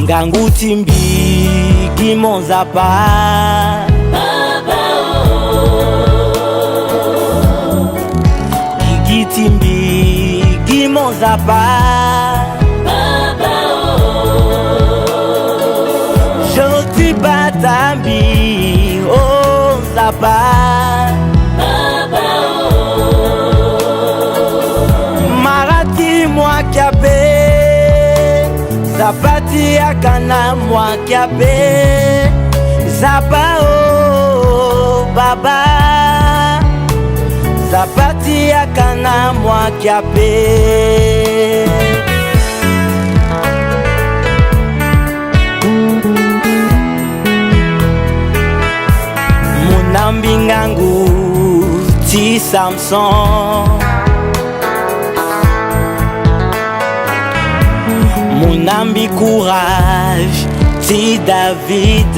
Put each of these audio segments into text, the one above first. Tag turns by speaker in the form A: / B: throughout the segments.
A: Ngangu timbi gimonzapa
B: Baba
A: Gigi timbi gimonzapa
B: Baba
A: Joti batambi oh zapa
B: Baba
A: Marati mwakiabe Zapati akana mwakiabe Zapa oh baba Zapati akana mwakiabe Munambi ngangu ti Samson Munambi courage ti David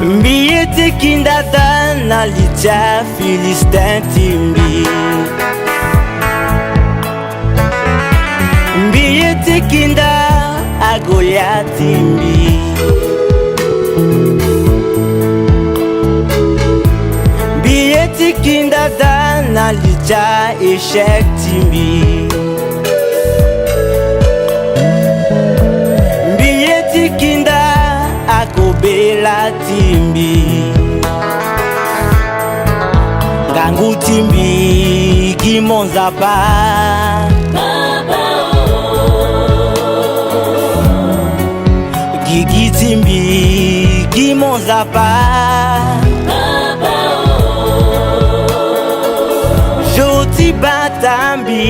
A: Mbiyete kindata na litia Filistin timbi Mbiyete kinda a Goliath timbi Mbiyete kindata na litia échec timbi Mbiyete kinda a Kobela timbi Ngangu timbi gimonzapa
B: Baba
A: Gigi timbi gimonzapa
B: Baba
A: Joti batambi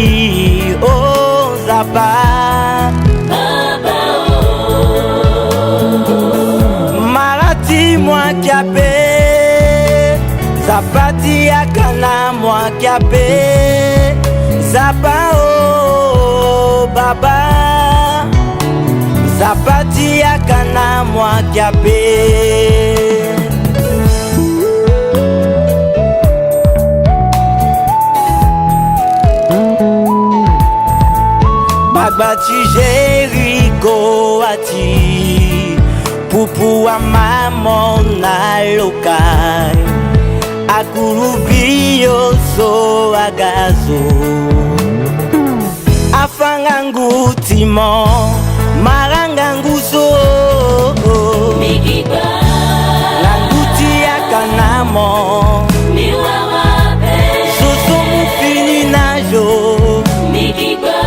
A: oh zapa
B: Baba
A: Marati mwakiabe Zapati akana mwakiabe Zapa oh baba Zapati akana mwakiabe Bagbati Jericho ati Pupu wa mamon na lokal Akurubiyo so agazo Afangangu timo Marangangu so
B: Mikiba
A: Nanguti akanamo
B: Miwa wabe
A: Soso mufini najo
B: Mikiba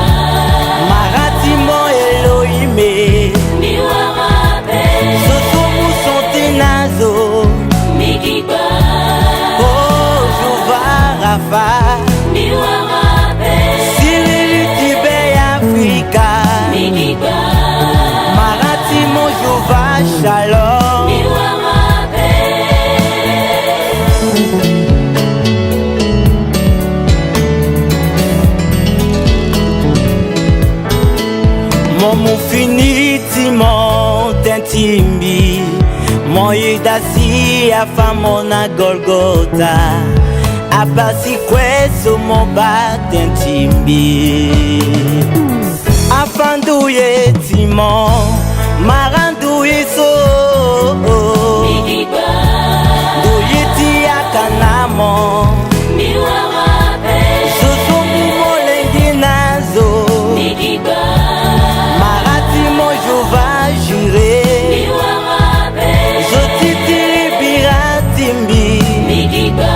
A: Marati mo Elohime
B: Miwa wabe
A: Soso musonte nazo
B: Mikiba
A: Oh Jova Rafa
B: Miwa wabe
A: Siri Tibe Afrika
B: Mikiba
A: Marati mo Jova Shalom
B: Miwa wabe
A: Mon mufiniti mon tentimbi Mon yidasi afamona Golgotha Abasi kweso mon batentimbi Afanduye timon Maranduye so
B: Mikiba
A: Duyiti akanamo
B: Miwa wabe
A: Soso mumolengi nazo
B: Mikiba
A: Marati mo Jova jure
B: Miwa wabe
A: Zotitiri biratimbi
B: Mikiba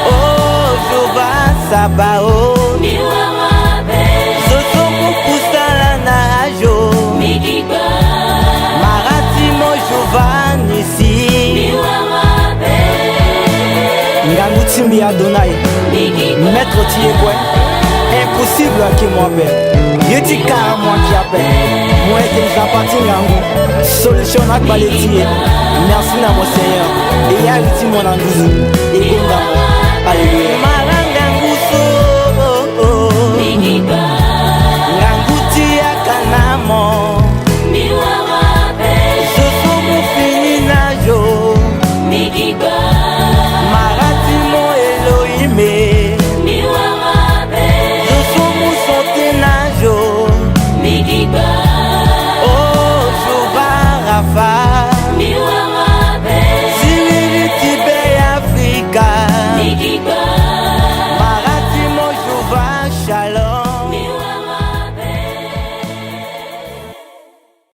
A: Oh Jova Sabaoth
B: Miwa wabe
A: Zoto mupusala na ajo
B: Mikiba
A: Marati mo Jova nisi
B: Miwa wabe
A: Ngangu timbi Adonai
B: Mikiba
A: Met
C: côté quoi. Impossible que moi ben. Je dis car moi qui appelle. Moi qui j'appartiens à vous. Solution à qualité. Merci à mon Seigneur. Et il y a mon andouze.